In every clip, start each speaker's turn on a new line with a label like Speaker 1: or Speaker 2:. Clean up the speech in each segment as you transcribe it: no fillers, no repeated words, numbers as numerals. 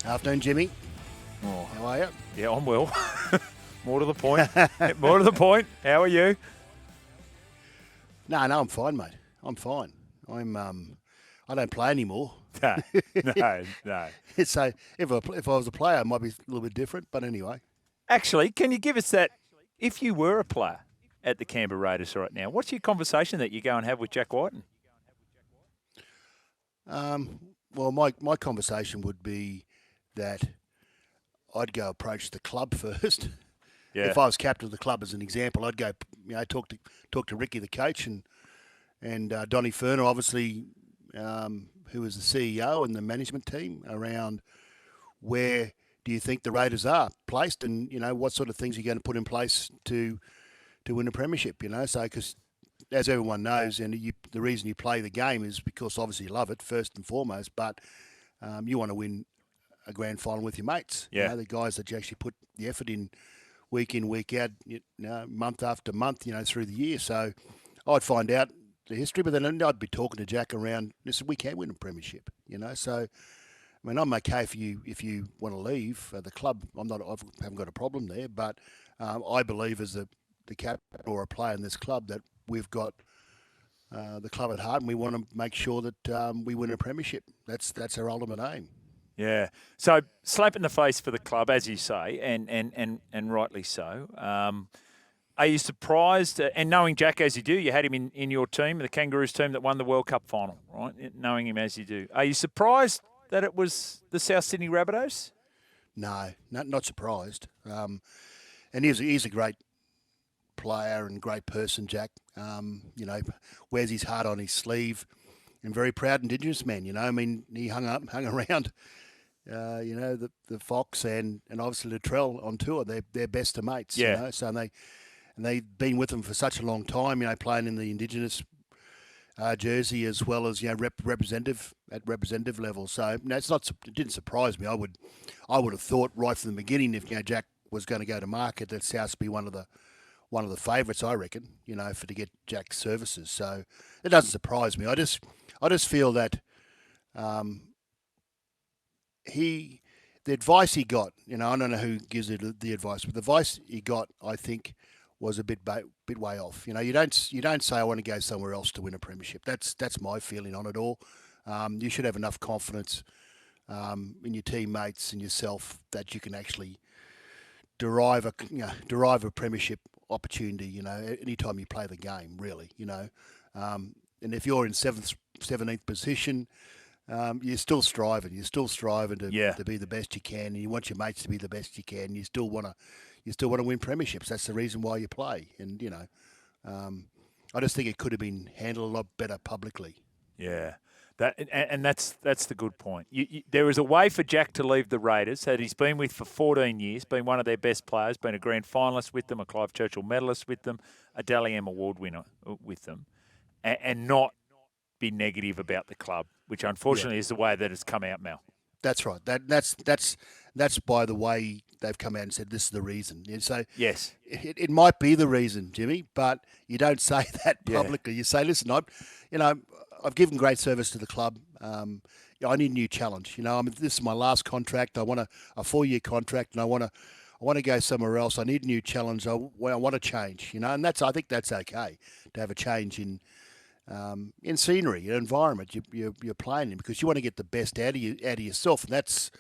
Speaker 1: Afternoon, Jimmy.
Speaker 2: Oh,
Speaker 1: How are you?
Speaker 2: yeah, I'm well. More to the point. More to the point. How are you?
Speaker 1: No, I'm fine, mate. I'm fine. I don't play anymore.
Speaker 2: No.
Speaker 1: So if I was a player, it might be a little bit different. But anyway,
Speaker 2: Actually, can you give us that? If you were a player at the Canberra Raiders right now, what's your conversation that you go and have with Jack Wighton?
Speaker 1: well, my conversation would be that I'd go approach the club first.
Speaker 2: Yeah.
Speaker 1: If I was captain of the club, as an example, I'd go, talk to Ricky, the coach, and Donny Ferner, obviously, who is the CEO and the management team, around where do you think the Raiders are placed, and what sort of things are you going to put in place to win a premiership? So because as everyone knows, and the reason you play the game is because obviously you love it first and foremost, but you want to win a grand final with your mates.
Speaker 2: Yeah.
Speaker 1: The guys that you actually put the effort in, week out, month after month, through the year. So I'd find out the history, but then I'd be talking to Jack around. Listen, we can win a premiership, So, I mean, I'm okay if you want to leave the club. I haven't got a problem there, but I believe as the captain or a player in this club that we've got the club at heart, and we want to make sure that we win a premiership. That's our ultimate aim.
Speaker 2: Yeah. So slap in the face for the club, as you say, and rightly so. Are you surprised, and knowing Jack as you do, you had him in your team, the Kangaroos team that won the World Cup final, right? Knowing him as you do. Are you surprised that it was the South Sydney Rabbitohs?
Speaker 1: No, not surprised. And he's a great player and great person, Jack. Wears his heart on his sleeve, and very proud Indigenous man. I mean, he hung around. The Fox and obviously Latrell on tour. They're best of mates.
Speaker 2: Yeah.
Speaker 1: So they've been with them for such a long time. Playing in the Indigenous jersey as well as representative level. So it didn't surprise me. I would have thought right from the beginning if Jack was going to go to market that South would be one of the favourites. I reckon to get Jack's services. So it doesn't surprise me. I just feel that. The advice he got, I don't know who gives it the advice, but the advice he got, I think, was a bit way off. You don't say I want to go somewhere else to win a premiership. That's my feeling on it all. You should have enough confidence in your teammates and yourself that you can actually derive a premiership opportunity. Anytime you play the game, really. And if you're in 17th position. You're still striving. You're still striving to be the best you can, and you want your mates to be the best you can. You still want to win premierships. That's the reason why you play. And I just think it could have been handled a lot better publicly.
Speaker 2: Yeah, that's the good point. There is a way for Jack to leave the Raiders that he's been with for 14 years, been one of their best players, been a grand finalist with them, a Clive Churchill medalist with them, a Dally M Award winner with them, and not be negative about the club, which unfortunately is the way that it's come out, Mel.
Speaker 1: That's right. That's by the way they've come out and said this is the reason. And so
Speaker 2: yes,
Speaker 1: it might be the reason, Jimmy, but you don't say that publicly. You say, listen, I've given great service to the club. I need a new challenge. This is my last contract. I want a 4-year contract, and I want to go somewhere else. I need a new challenge. I want to change. And I think that's okay to have a change in scenery, environment you're playing in, because you want to get the best out of yourself, and that's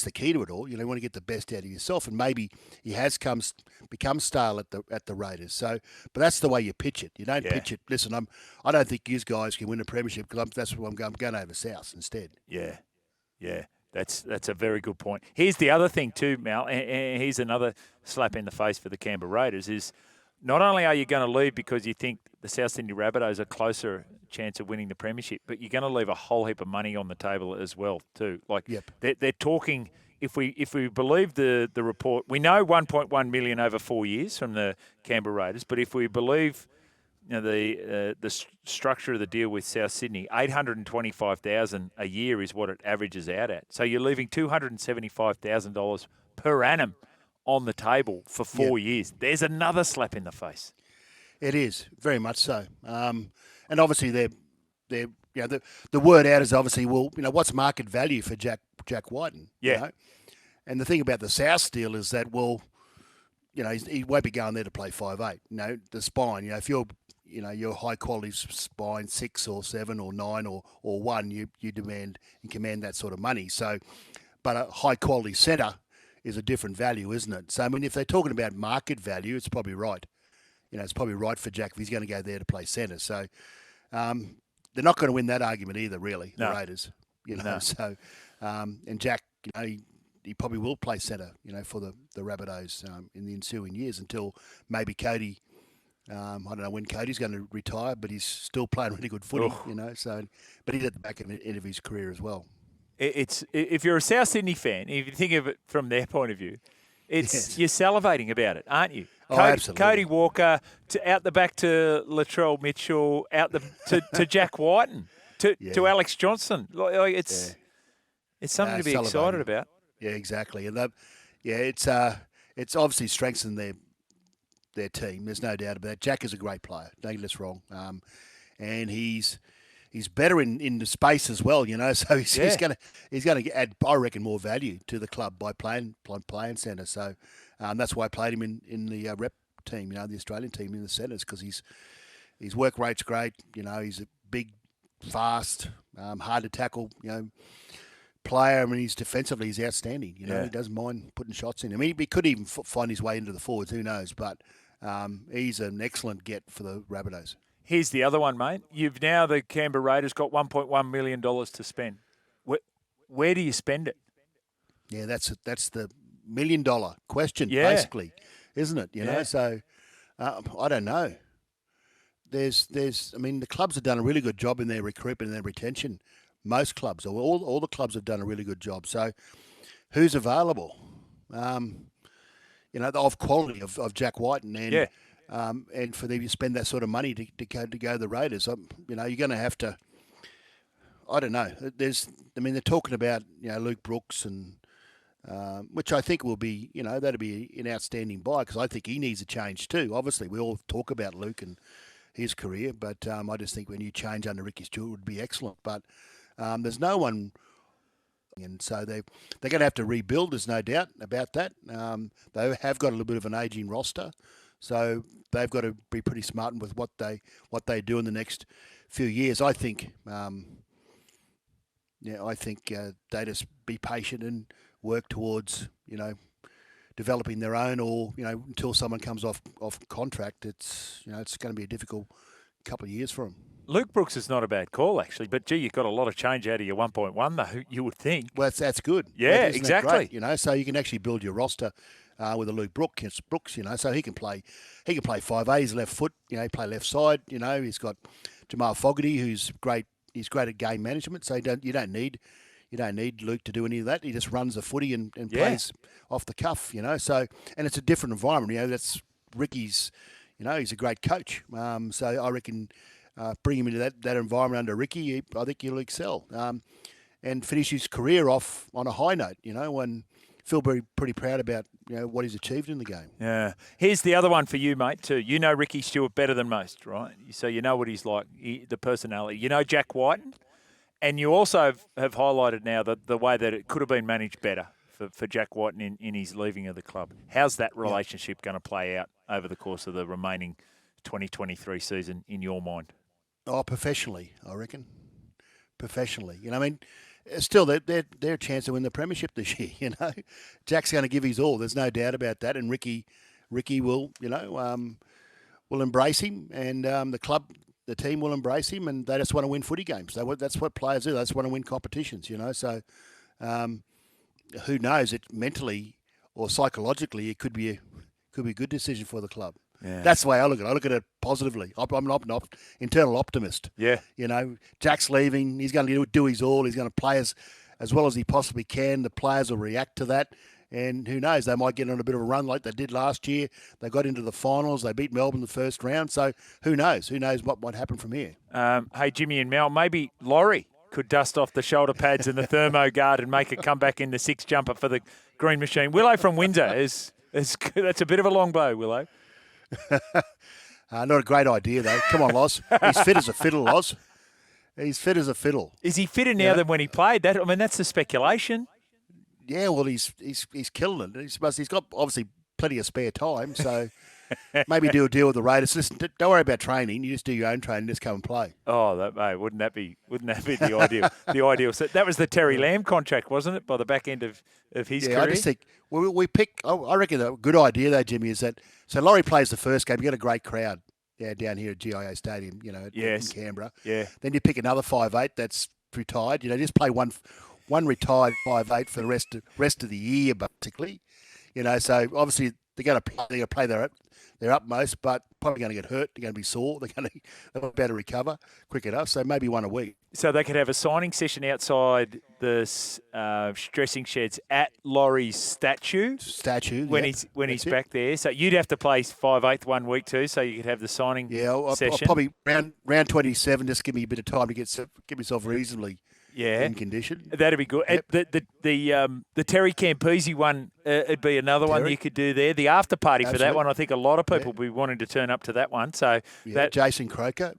Speaker 1: the key to it all. You want to get the best out of yourself, and maybe he has become stale at the Raiders. So, but that's the way you pitch it. You don't pitch it. Listen, I don't think you guys can win a premiership because that's what I'm going over South instead.
Speaker 2: Yeah. That's a very good point. Here's the other thing too, Mal. And here's another slap in the face for the Canberra Raiders is. Not only are you going to leave because you think the South Sydney Rabbitohs are a closer chance of winning the premiership, but you're going to leave a whole heap of money on the table as well too. They're talking. If we believe the report, we know 1.1 million over 4 years from the Canberra Raiders. But if we believe the structure of the deal with South Sydney, $825,000 a year is what it averages out at. So you're leaving $275,000 per annum on the table for 4 years. There's another slap in the face.
Speaker 1: It is, very much so. And obviously the word out is obviously, what's market value for Jack Jack Wighton.
Speaker 2: Yeah.
Speaker 1: You know? And the thing about the South deal is that, well, you know, he won't be going there to play 5'8". You know, the spine. You know, if you're high quality spine, 6 or 7 or 9 or 1, you demand and command that sort of money. So, but a high quality centre is a different value, isn't it? So I mean, if they're talking about market value, it's probably right. You know, it's probably right for Jack if he's going to go there to play centre. So they're not going to win that argument either, really. The Raiders, you know.
Speaker 2: No.
Speaker 1: So and Jack, you know, he probably will play centre, you know, for the Rabbitohs in the ensuing years until maybe Cody. I don't know when Cody's going to retire, but he's still playing really good footy, you know. So, but he's at the back end of his career as well.
Speaker 2: It's if you're a South Sydney fan, if you think of it from their point of view, it's you're salivating about it, aren't you?
Speaker 1: Absolutely.
Speaker 2: Cody Walker out the back to Latrell Mitchell, to Jack Wighton, to Alex Johnson. Like it's something to be excited about.
Speaker 1: Yeah, exactly. And it's obviously strengthened their team. There's no doubt about that. Jack is a great player. Don't get us wrong. And he's better in the space as well, you know. So he's going to add, I reckon, more value to the club by playing centre. So that's why I played him in the rep team, you know, the Australian team in the centres, because his work rate's great. You know, he's a big, fast, hard to tackle, you know, player. I mean, defensively he's outstanding. You know, he doesn't mind putting shots in. I mean, he could even find his way into the forwards. Who knows? But he's an excellent get for the Rabbitohs.
Speaker 2: Here's the other one, mate. The Canberra Raiders got $1.1 million to spend. Where do you spend it?
Speaker 1: Yeah, that's the $1 million question, basically, isn't it? You know, so I don't know. I mean, the clubs have done a really good job in their recruitment and their retention. Most clubs, or all the clubs have done a really good job. So, who's available? You know, of quality of Jack Wighton and for them to spend that sort of money to go to the Raiders, you know, you're going to have to. I don't know. They're talking about, you know, Luke Brooks and which I think will be, you know, that'll be an outstanding buy because I think he needs a change too. Obviously, we all talk about Luke and his career, but I just think when you change under Ricky Stewart would be excellent. But there's no one. And so they're going to have to rebuild. There's no doubt about that. They have got a little bit of an ageing roster, so they've got to be pretty smart with what they do in the next few years. I think, they just be patient and work towards, you know, developing their own, or, you know, until someone comes off contract. It's going to be a difficult couple of years for them.
Speaker 2: Luke Brooks is not a bad call, actually. But, gee, you've got a lot of change out of your 1.1, though, you would think.
Speaker 1: Well, that's good.
Speaker 2: Yeah, exactly.
Speaker 1: Great, you know, so you can actually build your roster with a Luke Brooks, you know, so he can play 5'8", he's left foot, you know, he play left side, you know, he's got Jamal Fogarty, who's great. He's great at game management, so you don't need Luke to do any of that. He just runs the footy and plays off the cuff, you know. So, and it's a different environment, you know. That's Ricky's, you know, he's a great coach. So I reckon bring him into that environment under Ricky, I think he'll excel and finish his career off on a high note, you know, and feel pretty proud about, you know, what he's achieved in the game.
Speaker 2: Yeah. Here's the other one for you, mate, too. You know Ricky Stewart better than most, right? So you know what he's like, the personality. You know Jack Wighton, and you also have highlighted now the way that it could have been managed better for Jack Wighton in his leaving of the club. How's that relationship going to play out over the course of the remaining 2023 season in your mind?
Speaker 1: Oh, professionally, I reckon. Professionally. You know, I mean, still, they're a chance to win the premiership this year, you know. Jack's going to give his all. There's no doubt about that. And Ricky will, you know, will embrace him. And the team will embrace him. And they just want to win footy games. That's what players do. They just want to win competitions, you know. So who knows? It mentally or psychologically, it could be a good decision for the club. Yeah. That's the way I look at it. I look at it positively. I'm an internal optimist.
Speaker 2: Yeah.
Speaker 1: You know, Jack's leaving. He's going to do his all. He's going to play as well as he possibly can. The players will react to that. And who knows, they might get on a bit of a run like they did last year. They got into the finals. They beat Melbourne the first round. So who knows? Who knows what might happen from here?
Speaker 2: Hey, Jimmy and Mel, maybe Laurie could dust off the shoulder pads and the thermo guard and make a comeback in the six jumper for the Green Machine. Willow from Windsor that's a bit of a long bow, Willow.
Speaker 1: Not a great idea, though. Come on, Loz. He's fit as a fiddle, Loz. He's fit as a fiddle.
Speaker 2: Is he fitter now than when he played? That's the speculation.
Speaker 1: Yeah, well, he's killing it. He's got obviously plenty of spare time, so maybe do a deal with the Raiders. Listen, don't worry about training. You just do your own training, just come and play.
Speaker 2: Oh, mate, wouldn't that be the ideal? The ideal. So that was the Terry Lamb contract, wasn't it? By the back end of his career.
Speaker 1: I just think we pick. I reckon a good idea though, Jimmy, is that so Laurie plays the first game. You got a great crowd. Yeah, down here at GIA Stadium, in Canberra.
Speaker 2: Yeah.
Speaker 1: Then you pick another 5'8" that's retired. Just play one retired 5'8" for the rest of the year, basically. So obviously they're going to play their utmost, but probably going to get hurt. They're going to be sore. They won't be able to recover quick enough. So maybe one a week.
Speaker 2: So they could have a signing session outside the dressing sheds at Laurie's statue when he's back there. So you'd have to play 5'8" 1 week too, so you could have the signing session.
Speaker 1: I'll probably round 27. Just give me a bit of time to get myself reasonably in condition.
Speaker 2: That'd be good.
Speaker 1: Yep.
Speaker 2: The Terry Campese one, it'd be another one you could do there. The after party for that one, I think a lot of people will be wanting to turn up to that one. So
Speaker 1: Jason Croker,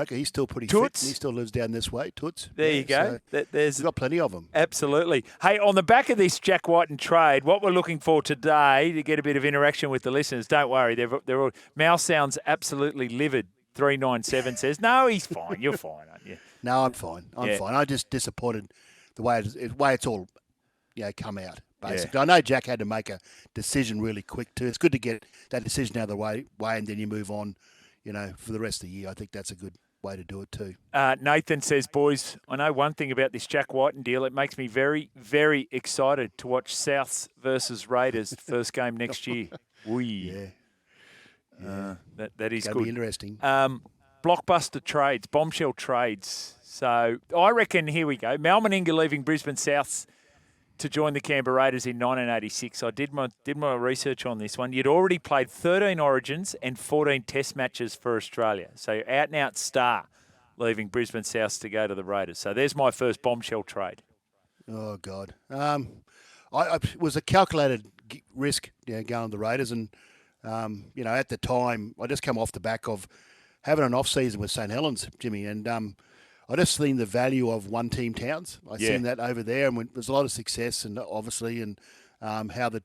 Speaker 1: he's still pretty
Speaker 2: Toots.
Speaker 1: fit. He still lives down this way. Toots.
Speaker 2: There you go.
Speaker 1: So there's got plenty of them.
Speaker 2: Absolutely. Hey, on the back of this Jack Wighton trade, what we're looking for today to get a bit of interaction with the listeners. Don't worry, they're all. Mal sounds absolutely livid. 397 says, "No, he's fine. You're fine, aren't you?"
Speaker 1: No, I'm fine. I'm fine. I'm just disappointed the way it's all come out, basically. I know Jack had to make a decision really quick too. It's good to get that decision out of the way and then you move on, for the rest of the year. I think that's a good way to do it too.
Speaker 2: Nathan says, boys, I know one thing about this Jack Wighton deal. It makes me very, very excited to watch Souths versus Raiders first game next year. That is
Speaker 1: good.
Speaker 2: Be
Speaker 1: interesting.
Speaker 2: Blockbuster trades, bombshell trades. So I reckon, here we go. Mal Meninga leaving Brisbane Souths to join the Canberra Raiders in 1986. I did my research on this one. You'd already played 13 Origins and 14 Test matches for Australia. So out-and-out star leaving Brisbane Souths to go to the Raiders. So there's my first bombshell trade.
Speaker 1: Oh, God. It was a calculated risk going to the Raiders. And, at the time, I just come off the back of having an off-season with St Helens, Jimmy, and I just seen the value of one-team towns. I seen that over there, and there's a lot of success, and obviously, and how the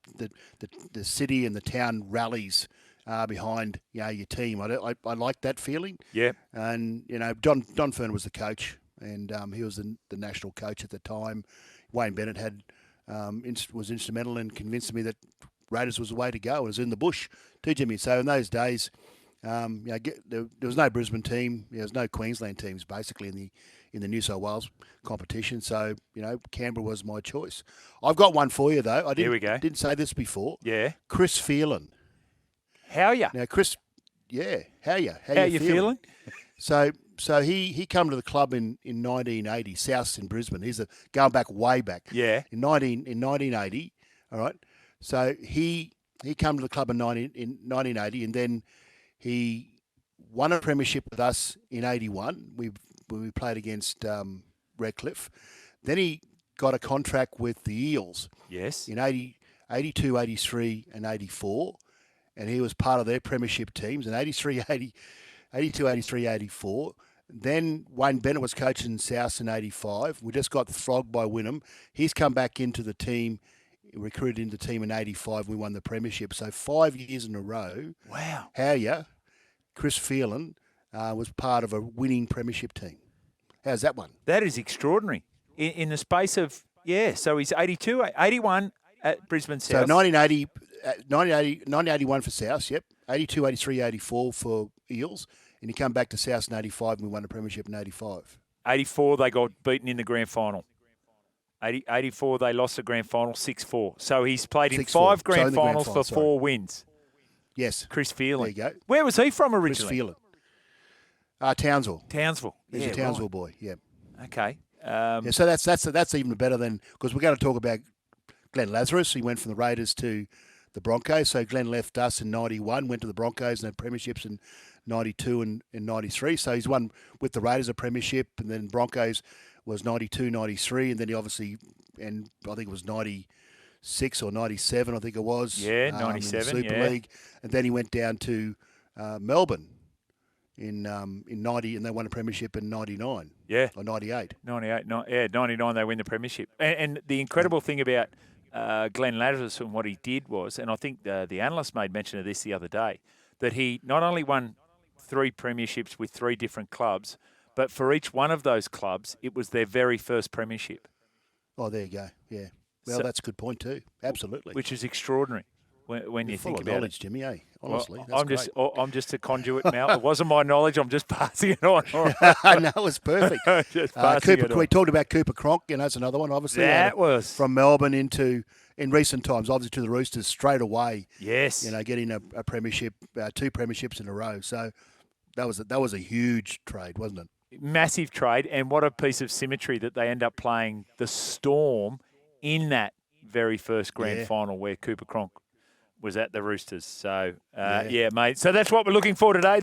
Speaker 1: city and the town rallies behind your team. I like that feeling.
Speaker 2: Yeah.
Speaker 1: And Don Fern was the coach, and he was the national coach at the time. Wayne Bennett was instrumental in convincing me that Raiders was the way to go. It was in the bush too, Jimmy. So in those days. There was no Brisbane team. There was no Queensland teams basically in the New South Wales competition. So Canberra was my choice. I've got one for you though.
Speaker 2: Here we go.
Speaker 1: Didn't say this before.
Speaker 2: Yeah.
Speaker 1: Chris Phelan.
Speaker 2: How ya?
Speaker 1: Now Chris. Yeah. How ya?
Speaker 2: How you feeling?
Speaker 1: So he came to the club in 1980. Souths in Brisbane. He's going back way back.
Speaker 2: Yeah.
Speaker 1: In 1980. All right. So he came to the club in 1980, and then he won a premiership with us in 81. We played against Redcliffe. Then he got a contract with the Eels.
Speaker 2: Yes.
Speaker 1: In 82, 83 and 84. And he was part of their premiership teams in 82, 83, 84. Then Wayne Bennett was coaching South in 85. We just got flogged by Wynnum. He's come back into the team, recruited into the team in 85. We won the premiership. So 5 years in a row.
Speaker 2: Wow.
Speaker 1: Chris Phelan was part of a winning premiership team. How's that one?
Speaker 2: That is extraordinary. In the space of, so he's 82, 81 at Brisbane South.
Speaker 1: So 1981 for South, yep. 82, 83, 84 for Eels. And he come back to South in 85 and we won the premiership in 85.
Speaker 2: 84, they got beaten in the grand final. 84, they lost the grand final 6-4. So he's played in 5 grand finals for 4 wins.
Speaker 1: Yes.
Speaker 2: Chris Phelan.
Speaker 1: There you go.
Speaker 2: Where was he from originally?
Speaker 1: Chris Phelan. Townsville.
Speaker 2: He's
Speaker 1: a Townsville boy, yeah.
Speaker 2: Okay.
Speaker 1: So that's even better than, because we're going to talk about Glenn Lazarus. He went from the Raiders to the Broncos. So Glenn left us in 91, went to the Broncos and had premierships in 92 and 93. So he's won with the Raiders a premiership, and then Broncos was 92, 93, and then he obviously, and I think it was 96 or 97, I think it was.
Speaker 2: Yeah, 97,
Speaker 1: in the Super League. And then he went down to Melbourne in 90, and they won a premiership in 99.
Speaker 2: Yeah.
Speaker 1: Or 98.
Speaker 2: 99, they win the premiership. And the incredible thing about Glenn Lazarus and what he did was, and I think the analyst made mention of this the other day, that he not only won 3 premierships with 3 different clubs, but for each one of those clubs, it was their very first premiership.
Speaker 1: Oh, there you go. Yeah. Well,
Speaker 2: So-
Speaker 1: that's a good point too. Absolutely.
Speaker 2: Which is extraordinary when you
Speaker 1: Full
Speaker 2: think
Speaker 1: of
Speaker 2: about
Speaker 1: knowledge,
Speaker 2: it.
Speaker 1: Jimmy. Honestly,
Speaker 2: Well, I'm just a conduit, Mal. It wasn't my knowledge. I'm just passing it on. All right.
Speaker 1: I know, it was perfect.
Speaker 2: Just passing it on.
Speaker 1: We talked about Cooper Cronk. That's another one, obviously.
Speaker 2: That was
Speaker 1: from Melbourne in recent times, obviously to the Roosters straight away.
Speaker 2: Yes.
Speaker 1: Getting a premiership, 2 premierships in a row. So that was a huge trade, wasn't it?
Speaker 2: Massive trade, and what a piece of symmetry that they end up playing the Storm in that very first grand final where Cooper Cronk was at the Roosters. So, yeah, mate. So that's what we're looking for today.